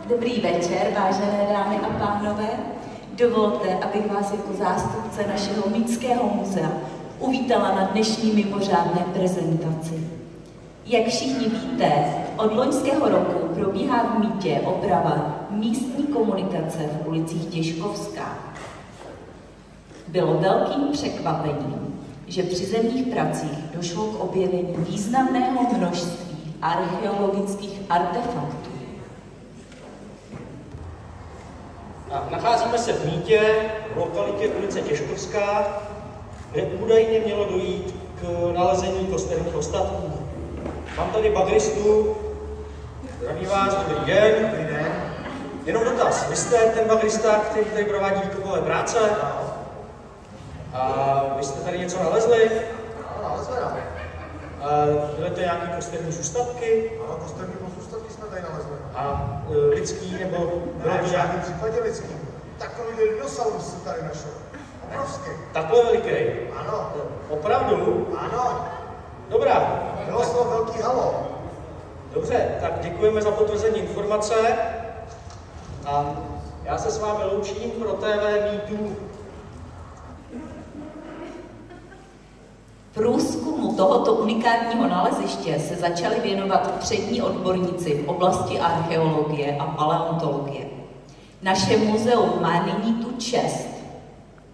Dobrý večer, vážené dámy a pánové. Dovolte, abych vás jako zástupce našeho Mýtského muzea uvítala na dnešní mimořádné prezentaci. Jak všichni víte, od loňského roku probíhá v Mýtě oprava místní komunikace v ulicích Těžkovská. Bylo velkým překvapením, že při zemních pracích došlo k objevení významného množství archeologických artefaktů. Nacházíme se v Mýtě, v lokalitě ulice Těžkovská, kde údajně mělo dojít k nalezení kosterních ostatků. Mám tady bagristu. Zdravím vás, dobrý den. Dobrý den. Jenom dotaz, vy jste ten bagrista, který tady provádí výkopové práce? A vy jste tady něco nalezli? Ano, nalezli. Byly to nějaké kosterní zůstatky? Ano, kosterní zůstatky jsme tady nalezli. A lidský nebo bylo Ne, to v žádném případě lidský. Takový dinosaurus se tady našel. Obrovský. takhle veliký? Ano. Opravdu? Ano. Dobrá. Bylo z toho velký halo. Dobře, tak děkujeme za potvrzení informace. A já se s vámi loučím pro TV Mýtu. Průzkumu tohoto unikátního naleziště se začali věnovat přední odborníci v oblasti archeologie a paleontologie. Naše muzeum má nyní tu čest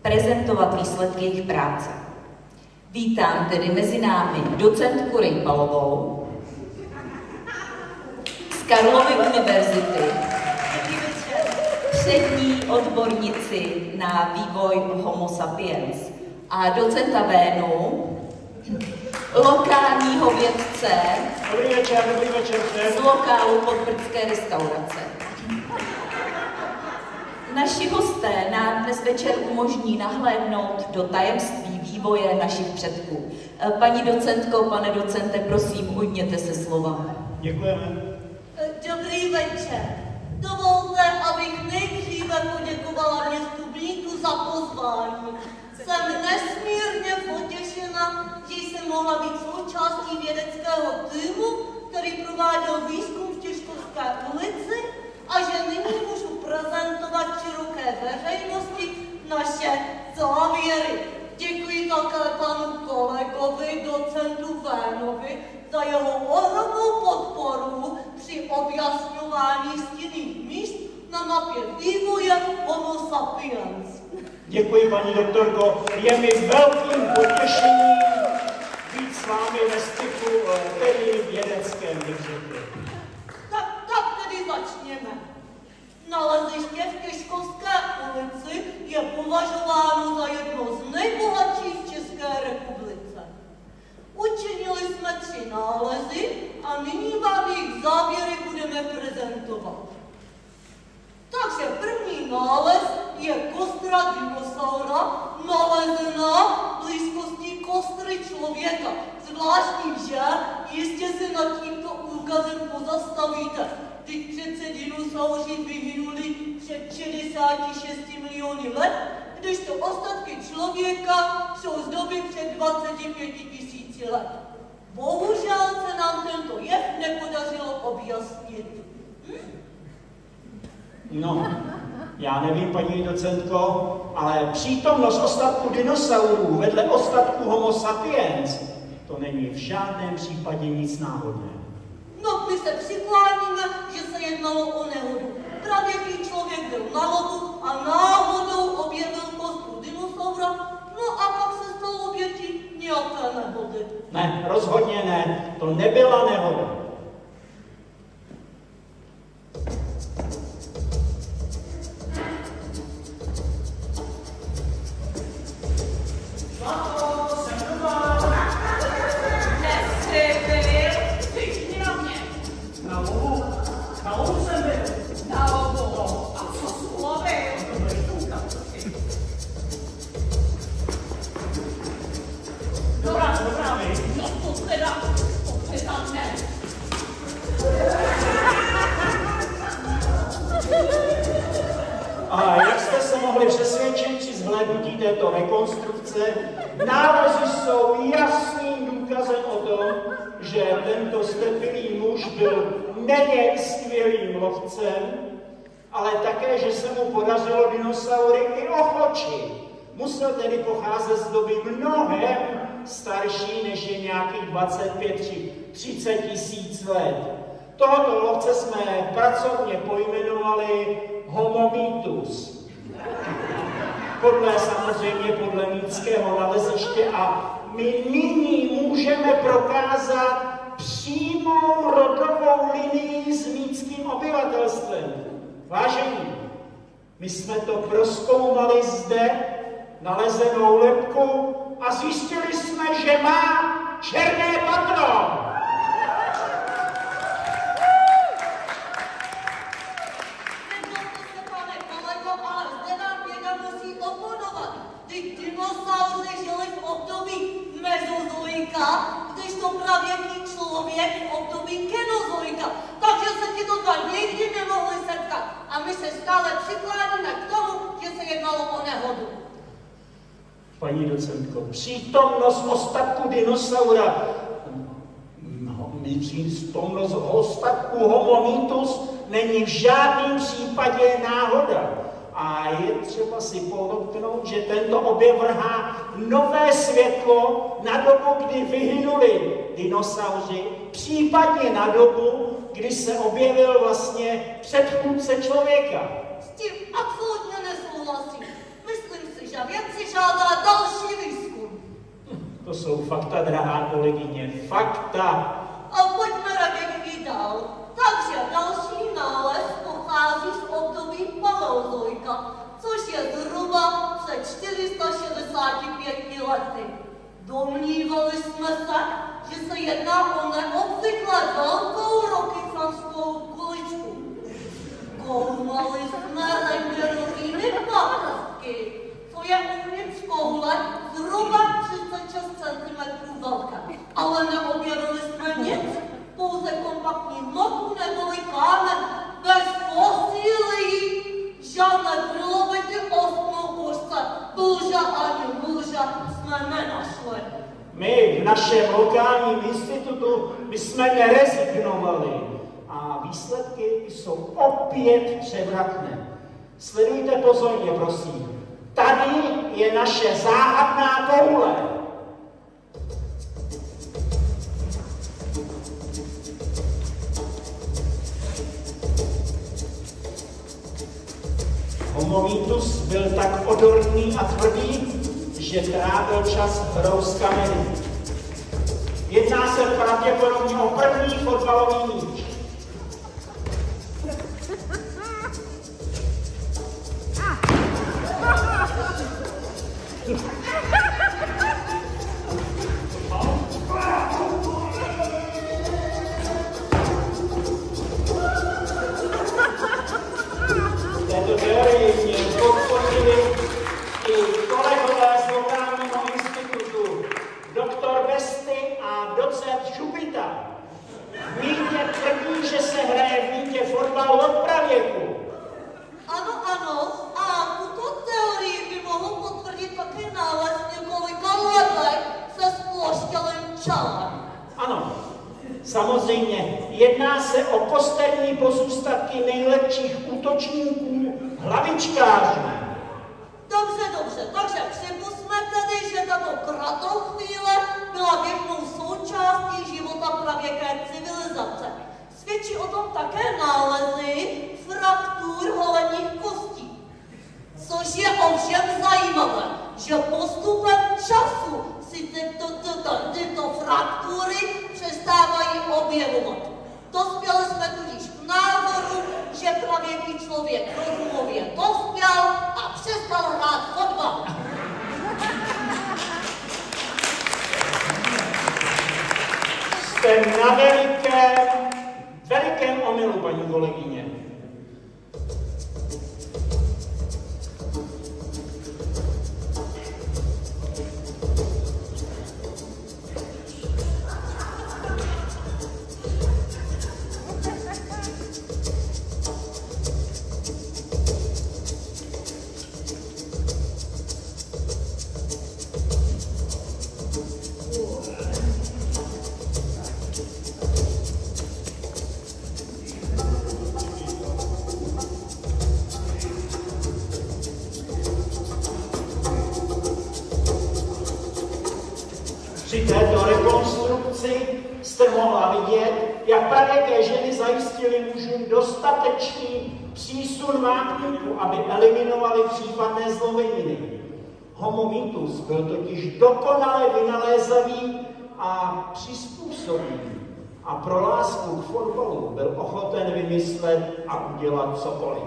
prezentovat výsledky jejich práce. Vítám tedy mezi námi docentku Rejpalovou z Karlovy univerzity, přední odbornici na vývoj Homo sapiens a docenta Vénu, lokálního vědce Dobrý večer. z lokálu Podbrdské restaurace. Naši hosté nám dnes večer umožní nahlédnout do tajemství vývoje našich předků. Paní docentko, pane docente, prosím, ujměte se slova. Děkujeme. Dobrý večer. Dovolte, abych nejdříve poděkovala městu Mýtu za pozvání. Jsem nesmírně potěšena, že jsem mohla být součástí vědeckého týmu, který prováděl výzkum v Těžkovské ulici a že nyní můžu prezentovat široké veřejnosti naše závěry. Děkuji také panu kolegovi, docentu Vénovi, za jeho ohromnou podporu při objasňování stinných míst na mapě vývoje Homo sapiens. Děkuji, paní doktorko. Je mi velkým potěšením být s vámi ve styku, tedy vědeckém, bych řekl. Tak tedy začněme. Naleziště v Těžkovské ulici je považováno za jedno z nejbohatších v České republice. Učinili jsme 3 nálezy a nyní vám jejich závěry budeme prezentovat. Takže první nález je kostra dinosaura, nalezená v blízkosti kostry člověka. Zvláštní, že? Jistě se nad tímto úkazem pozastavíte. Teď přece dinosauři vyhynuli před 66 miliony let, kdežto ostatky člověka jsou z doby před 25 000 let. Bohužel se nám tento jev nepodařilo objasnit. No, já nevím, paní docentko, ale přítomnost ostatků dinosaurů vedle ostatků Homo sapiens, to není v žádném případě nic náhodného. No, my se přikláníme, že se jednalo o nehodu. Pravěký člověk byl na lovu a náhodou objevil kostru dinosaura, no a pak se stal obětí nějaké nehody. Ne, rozhodně ne, to nebyla nehoda. A jak jste se mohli přesvědčit při zhlédnutí této rekonstrukce, nálezy jsou jasným důkazem o tom, že tento ztrpělý muž byl nejen skvělým lovcem, ale také, že se mu podařilo dinosaury i ochočit. Musel tedy pocházet z doby mnohem starší, než je nějakých 25-30 tisíc let. Tohoto lovce jsme pracovně pojmenovali Homomitus. Samozřejmě podle mýtského naleziště a my nyní můžeme prokázat přímou rodovou linii s mýtským obyvatelstvem. Vážení, my jsme to prozkoumali zde nalezenou lebku a zjistili jsme, že má černé patro. Dinosauři žili v období mezozoika, když to pravěký člověk v období kenozoika. Takže se ti to dva nikdy nemohli setkat. A my se stále přikláníme k tomu, že se jednalo o nehodu. Paní docentko, přítomnost ostatku dinosaura, přítomnost ostatku Homomitus není v žádném případě náhoda. A je třeba si podotknout, že tento objev vrhá nové světlo na dobu, kdy vyhynuli dinosauři, případně na dobu, kdy se objevil vlastně předchůdce člověka. S tím absolutně nesouhlasím. Myslím si, že vědci žádá další výzkum. To jsou fakta, drahá kolegyně, fakta. A pojďme raději dál. Takže další nález pochází z období paleozoika, což je zhruba před 465 lety. Domnívali jsme se, že se jedná o neobvykle velkou rokyfanskou kuličku. Koumali jsme rengerovými paprstky, co je uvnitř koule zhruba 36 cm velké. Ale neobjevili jsme nic. Pouze kompaktní hmotu neboli kámen, bez fosílií, žádné trilobity, osmoukožce, bulža ani bulža jsme nenašli. My v našem lokálním institutu bychom nerezignovali a výsledky jsou opět převratné. Sledujte pozorně, prosím. Tady je naše záhadná koule. Homomitus byl tak odolný a tvrdý, že trávil čas hrou s kameny. Jedná se pravděpodobně o první fotbalový míč. Této teorii mě podpořili i kolegové z lokálního institutu, doktor Besty a docent Šupita. V mýtě tvrdí, že se hraje v mýtě fotbal od pravěku. Ano, a tuto teorii by mohl potvrdit také nález několika lebek se sploštělým čelem. Ano, samozřejmě, jedná se o kosterní pozůstatky nejlepších útočníků hlavičkářů. Dobře, takže připustme tedy, že tato kratochvíle byla běžnou součástí života pravěké civilizace. Svědčí o tom také nálezy fraktur holeních kostí. Což je ovšem zajímavé, že postupem času si tyto fraktury přestávají objevovat. Dospěli jsme tudíž k názoru, že pravěký člověk rozumově dospěl a přestal hrát fotbal. Jste na velikém omylu, paní kolegyně. této rekonstrukci jste mohla vidět, jak pravěké ženy zajistily mužům dostatečný přísun vápníku, aby eliminovali případné zlomeniny. Homo mýtus byl totiž dokonale vynalézavý a přizpůsobivý a pro lásku k fotbalu byl ochoten vymyslet a udělat cokoliv.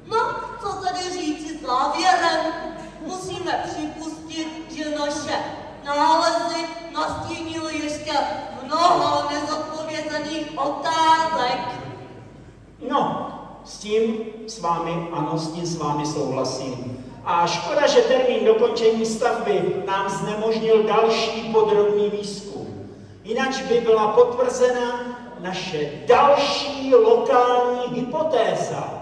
No, co tedy říci závěrem? Musíme připustit, že naše nálezy nastínily ještě mnoho nezodpovězených otázek. No, s tím s vámi souhlasím. A škoda, že termín dokončení stavby nám znemožnil další podrobný výzkum. Jinak by byla potvrzena naše další lokální hypotéza.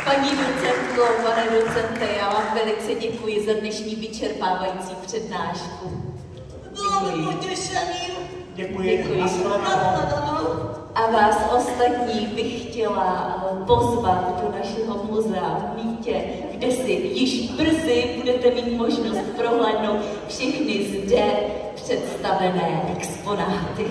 Paní docentko, pane docente, já vám velice děkuji za dnešní vyčerpávající přednášku. Bylo mi potěšeným. Děkuji. A vás ostatní bych chtěla pozvat do našeho muzea v Mýtě, kde si již brzy budete mít možnost prohlédnout všechny zde představené exponáty.